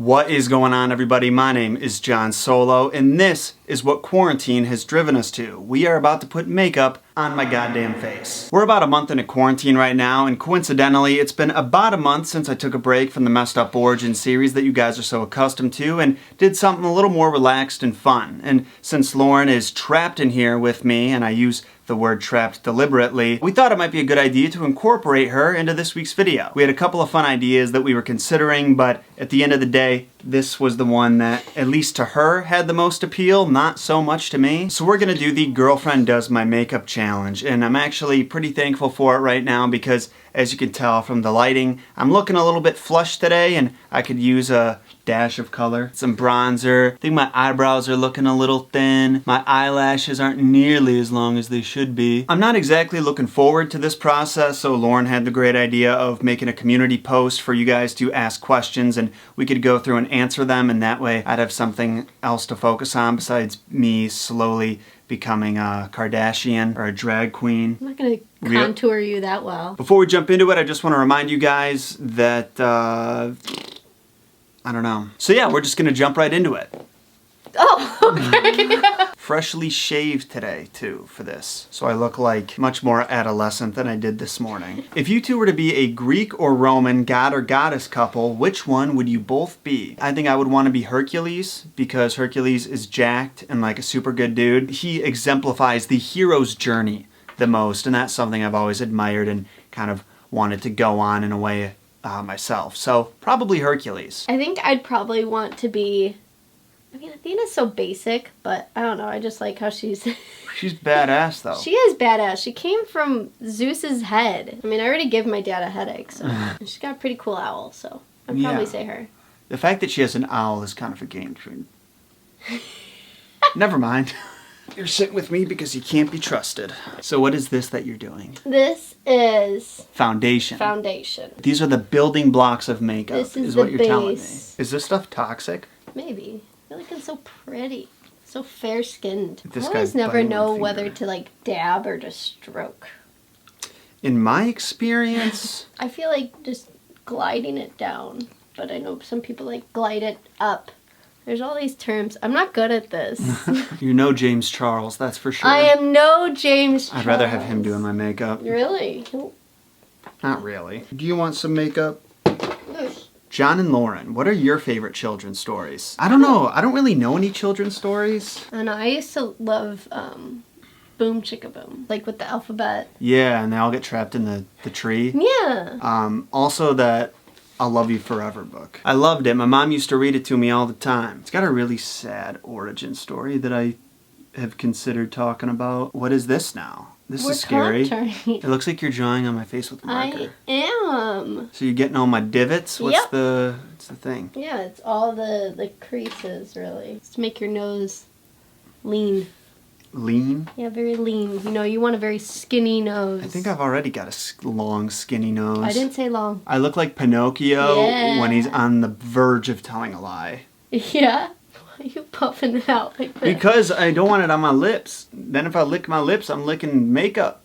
What is going on, everybody? My name is John Solo, and this is what quarantine has driven us to. We are about to put makeup on my goddamn face. We're about a month into quarantine right now, and coincidentally, it's been about a month since I took a break from the Messed Up Origin series that you guys are so accustomed to, and did something a little more relaxed and fun. And since Lauren is trapped in here with me, and I use the word trapped deliberately, we thought it might be a good idea to incorporate her into this week's video. We had a couple of fun ideas that we were considering, but at the end of the day, this was the one that, at least to her, had the most appeal, not so much to me. So we're gonna do the Girlfriend Does My Makeup challenge, and I'm actually pretty thankful for it right now because, as you can tell from the lighting, I'm looking a little bit flushed today, and I could use a dash of color, some bronzer. I think my eyebrows are looking a little thin. My eyelashes aren't nearly as long as they should be. I'm not exactly looking forward to this process, so Lauren had the great idea of making a community post for you guys to ask questions, and we could go through and answer them, and that way I'd have something else to focus on besides me slowly becoming a Kardashian or a drag queen. I'm not gonna contour you that well. Before we jump into it, I just want to remind you guys that, I don't know. So yeah, we're just gonna jump right into it. Oh, okay. Freshly shaved today, too, for this. So I look like much more adolescent than I did this morning. If you two were to be a Greek or Roman god or goddess couple, which one would you both be? I think I would want to be Hercules, because Hercules is jacked and like a super good dude. He exemplifies the hero's journey the most, and that's something I've always admired and kind of wanted to go on in a way myself. So probably Hercules. I think I'd probably want to be, I mean, Athena's so basic, but I don't know, I just like how she's... She's badass, though. She is badass. She came from Zeus's head. I mean, I already gave my dad a headache, so... She's got a pretty cool owl, so I'd probably say her. The fact that she has an owl is kind of a game changer. Never mind. You're sitting with me because you can't be trusted. So what is this that you're doing? This is... Foundation. Foundation. These are the building blocks of makeup, this is what the you're base. telling me. Is this stuff toxic? Maybe. I feel like I'm so pretty. So fair-skinned. This I always guy's never biting my know finger. whether to, like, dab or to stroke. In my experience... I feel like just gliding it down. But I know some people, like, glide it up. There's all these terms. I'm not good at this. You're no James Charles, that's for sure. I am no James Charles. I'd rather have him doing my makeup. Really? Not really. Do you want some makeup? John and Lauren, what are your favorite children's stories? I don't know. I don't really know any children's stories. I know. I used to love Boom Chicka Boom. Like with the alphabet. Yeah, and they all get trapped in the tree. Yeah. Also that I'll Love You Forever book. I loved it. My mom used to read it to me all the time. It's got a really sad origin story that I have considered talking about. What is this now? This is scary. It looks like you're drawing on my face with a marker. I am. So you're getting all my divots? What's the thing? Yeah, it's all the creases, really. It's to make your nose lean. Lean? Yeah, very lean. You know, you want a very skinny nose. I think I've already got a long, skinny nose. I didn't say long. I look like Pinocchio when he's on the verge of telling a lie. Yeah? Why are you puffing it out like this? Because I don't want it on my lips. Then if I lick my lips, I'm licking makeup.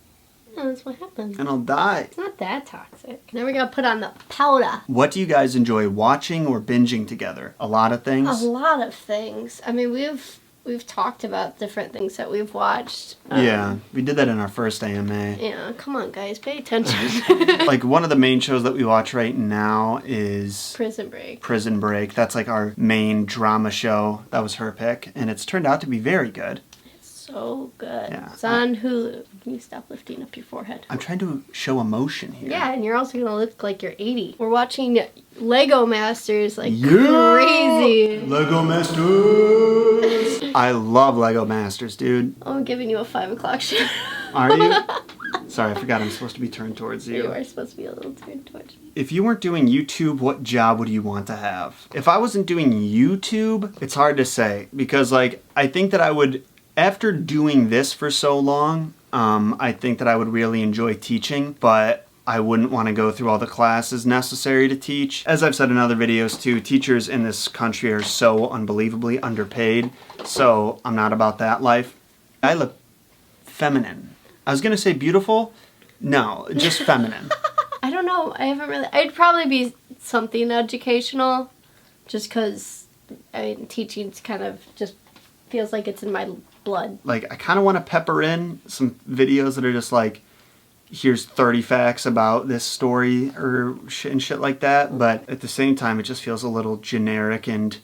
Yeah, that's what happens. And I'll die. It's not that toxic. Now we're going to put on the powder. What do you guys enjoy watching or binging together? A lot of things? A lot of things. I mean, we've talked about different things that we've watched. Yeah, we did that in our first AMA. Yeah, come on guys, pay attention. Like one of the main shows that we watch right now is Prison Break. Prison Break. That's like our main drama show. That was her pick, and it's turned out to be very good. It's so good. Yeah. It's on Hulu. Can you stop lifting up your forehead? I'm trying to show emotion here. Yeah, and you're also going to look like you're 80. We're watching Lego Masters like crazy. Lego Masters! I love Lego Masters, dude. I'm giving you a 5 o'clock show. Are you? Sorry, I forgot I'm supposed to be turned towards you. You are supposed to be a little turned towards me. If you weren't doing YouTube, what job would you want to have? If I wasn't doing YouTube, it's hard to say. Because, like, I think that I would, after doing this for so long, I think that I would really enjoy teaching. But I wouldn't want to go through all the classes necessary to teach. As I've said in other videos too, teachers in this country are so unbelievably underpaid. So I'm not about that life. I look feminine. I was gonna say beautiful. No, just feminine. I don't know. I haven't really... I'd probably be something educational. just because teaching's kind of just feels like it's in my blood. Like, I kind of want to pepper in some videos that are just like, here's 30 facts about this story or shit like that, but at the same time, it just feels a little generic and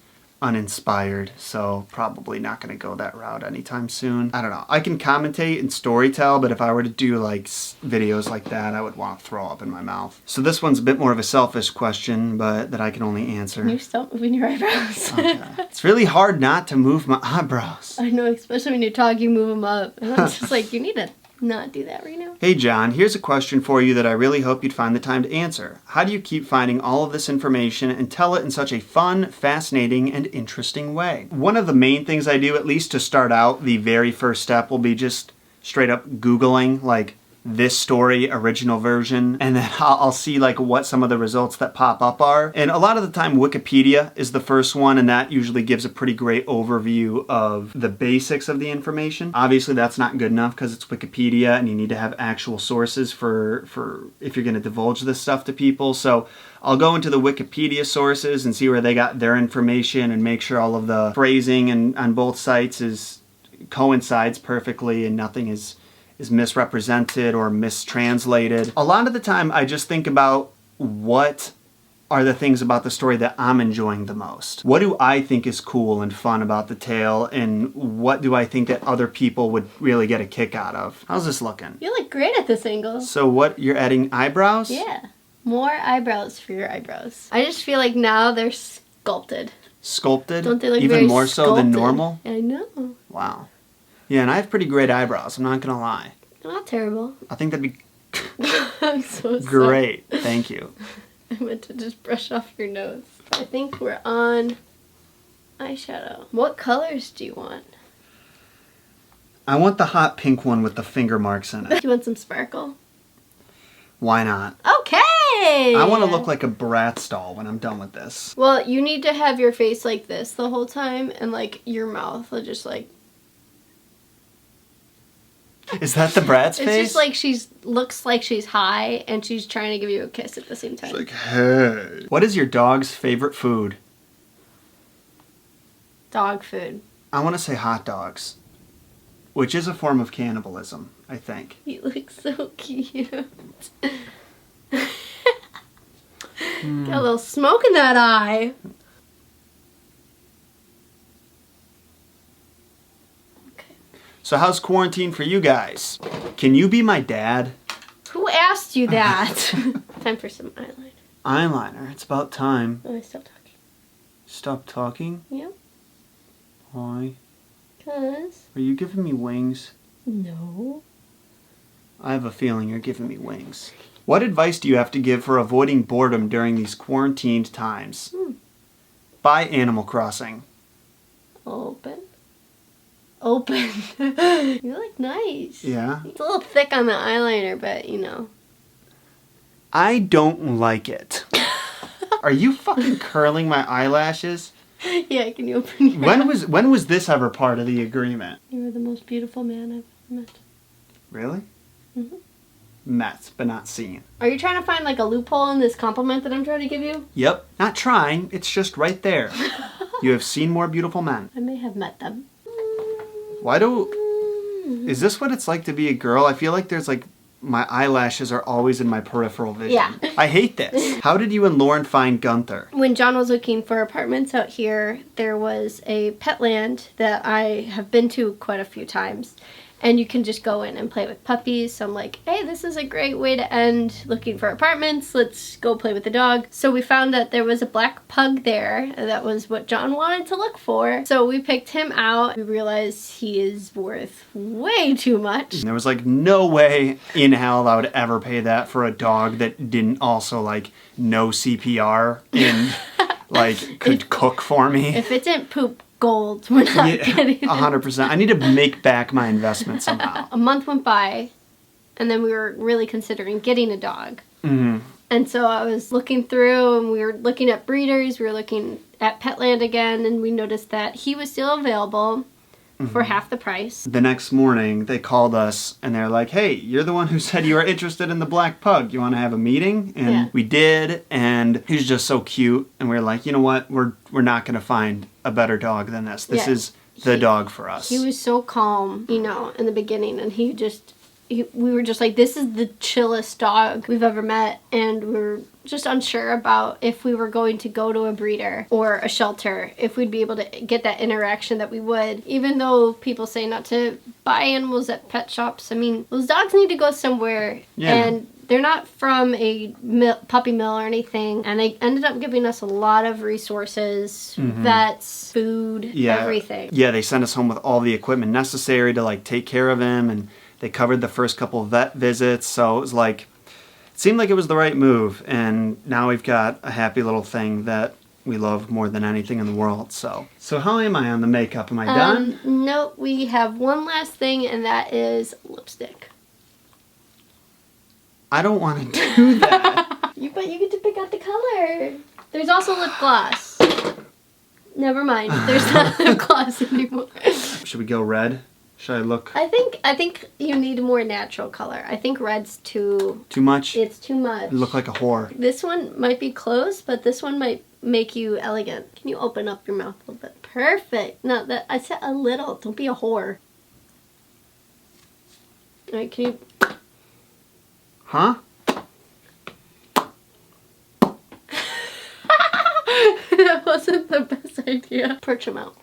uninspired, so probably not going to go that route anytime soon. I don't know. I can commentate and storytell, but if I were to do like videos like that, I would want to throw up in my mouth. So this one's a bit more of a selfish question, but that I can only answer. You stop moving your eyebrows. Okay. It's really hard not to move my eyebrows. I know, especially when you talk, you move them up. And I'm just like, you need to not do that right now. Hey John, here's a question for you that I really hope you'd find the time to answer. How do you keep finding all of this information and tell it in such a fun, fascinating, and interesting way? One of the main things I do, at least to start out, the very first step will be just straight up Googling, like, this story, original version, and then I'll see like what some of the results that pop up are. And a lot of the time Wikipedia is the first one, and that usually gives a pretty great overview of the basics of the information. Obviously that's not good enough because it's Wikipedia and you need to have actual sources for if you're going to divulge this stuff to people. So I'll go into the Wikipedia sources and see where they got their information and make sure all of the phrasing and on both sites coincides perfectly and nothing is misrepresented or mistranslated. A lot of the time I just think about what are the things about the story that I'm enjoying the most. What do I think is cool and fun about the tale, and what do I think that other people would really get a kick out of? How's this looking? You look great at this angle. So what, you're adding eyebrows? Yeah. More eyebrows for your eyebrows. I just feel like now they're sculpted. Sculpted? Don't they look even very more so than sculpted? normal? I know. Wow. Yeah, and I have pretty great eyebrows, I'm not gonna lie. Not terrible. I think that'd be I'm so sorry. great. Thank you. I meant to just brush off your nose. I think we're on eyeshadow. What colors do you want? I want the hot pink one with the finger marks in Do it. you want some sparkle? Why not? Okay! I want to look like a Bratz doll when I'm done with this. Well, you need to have your face like this the whole time, and like your mouth will just like... Is that the Bratz face? It's just like looks like she's high and she's trying to give you a kiss at the same time. It's like, hey. What is your dog's favorite food? Dog food. I want to say hot dogs, which is a form of cannibalism, I think. You look so cute. Got a little smoke in that eye. So how's quarantine for you guys? Can you be my dad? Who asked you that? Time for some eyeliner. Eyeliner. It's about time. Oh, I stopped talking. Stop talking? Yep. Why? 'Cause... Are you giving me wings? No. I have a feeling you're giving me wings. What advice do you have to give for avoiding boredom during these quarantined times? Buy Animal Crossing. Open. Open. You look nice. Yeah? It's a little thick on the eyeliner, but you know. I don't like it. Are you fucking curling my eyelashes? Yeah, can you open your eyes? When was this ever part of the agreement? You are the most beautiful man I've ever met. Really? Mm-hmm. Met, but not seen. Are you trying to find like a loophole in this compliment that I'm trying to give you? Yep. Not trying, it's just right there. You have seen more beautiful men. I may have met them. Is this what it's like to be a girl? I feel like there's like, my eyelashes are always in my peripheral vision. Yeah. I hate this. How did you and Lauren find Gunther? When John was looking for apartments out here, there was a pet land that I have been to quite a few times. And you can just go in and play with puppies. So I'm like, hey, this is a great way to end looking for apartments. Let's go play with the dog. So we found that there was a black pug there. That was what John wanted to look for. So we picked him out. We realized he is worth way too much. And there was like no way in hell I would ever pay that for a dog that didn't also like know CPR and like could cook for me. If it didn't poop gold, we're not getting it. 100%. I need to make back my investment somehow. A month went by, and then we were really considering getting a dog. Mm-hmm. And so I was looking through, and we were looking at breeders, we were looking at Petland again, and we noticed that he was still available, for half the price. The next morning, they called us and they're like, hey, you're the one who said you were interested in the black pug. You want to have a meeting? And we did, and he was just so cute. And we were like, you know what? We're not going to find a better dog than this. This is the dog for us. He was so calm, you know, in the beginning, and we were just like, this is the chillest dog we've ever met, and we were just unsure about if we were going to go to a breeder or a shelter, if we'd be able to get that interaction that we would. Even though people say not to buy animals at pet shops, I mean, those dogs need to go somewhere, and they're not from a puppy mill or anything, and they ended up giving us a lot of resources, vets, food, everything. Yeah, they sent us home with all the equipment necessary to like take care of him, and they covered the first couple of vet visits, so it was like, it seemed like it was the right move, and now we've got a happy little thing that we love more than anything in the world. So how am I on the makeup? Am I done? No, we have one last thing, and that is lipstick. I don't want to do that. But you get to pick out the color. There's also lip gloss. Never mind, there's not lip gloss anymore. Should we go red? Should I look? I think you need a more natural color. I think red's too much? It's too much. You look like a whore. This one might be close, but this one might make you elegant. Can you open up your mouth a little bit? Perfect. No, that I said a little. Don't be a whore. All right, can you? Huh? That wasn't the best idea. Perch them out.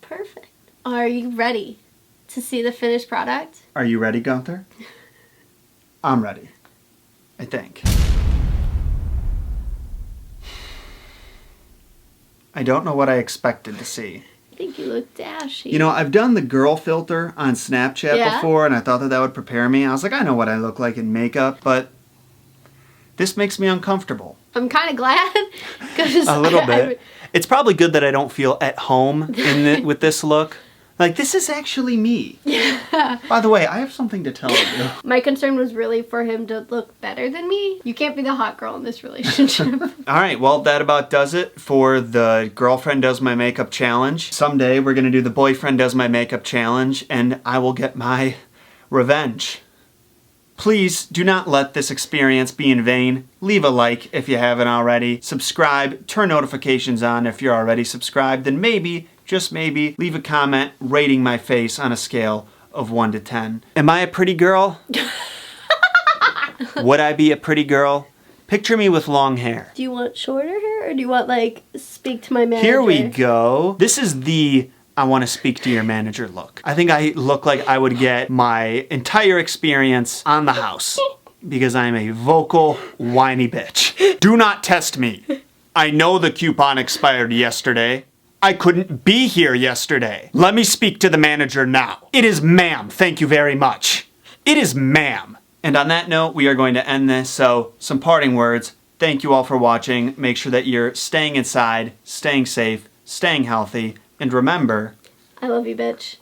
Perfect. Are you ready to see the finished product? Are you ready, Gunther? I'm ready. I think. I don't know what I expected to see. I think you look dashy. You know, I've done the girl filter on Snapchat before, and I thought that would prepare me. I was like, I know what I look like in makeup, but this makes me uncomfortable. I'm kind of glad. A little bit. It's probably good that I don't feel at home with this look. Like, this is actually me. Yeah. By the way, I have something to tell you. My concern was really for him to look better than me. You can't be the hot girl in this relationship. All right, well, that about does it for the girlfriend does my makeup challenge. Someday we're going to do the boyfriend does my makeup challenge, and I will get my revenge. Please do not let this experience be in vain. Leave a like if you haven't already. Subscribe, turn notifications on if you're already subscribed, and maybe, just maybe, leave a comment rating my face on a scale of 1 to 10. Am I a pretty girl? Would I be a pretty girl? Picture me with long hair. Do you want shorter hair, or do you want, like, speak to my manager? Here we go. This is the I want to speak to your manager look. I think I look like I would get my entire experience on the house because I'm a vocal, whiny bitch. Do not test me. I know the coupon expired yesterday. I couldn't be here yesterday. Let me speak to the manager now. It is ma'am. Thank you very much. It is ma'am. And on that note, we are going to end this. So some parting words. Thank you all for watching. Make sure that you're staying inside, staying safe, staying healthy. And remember, I love you, bitch.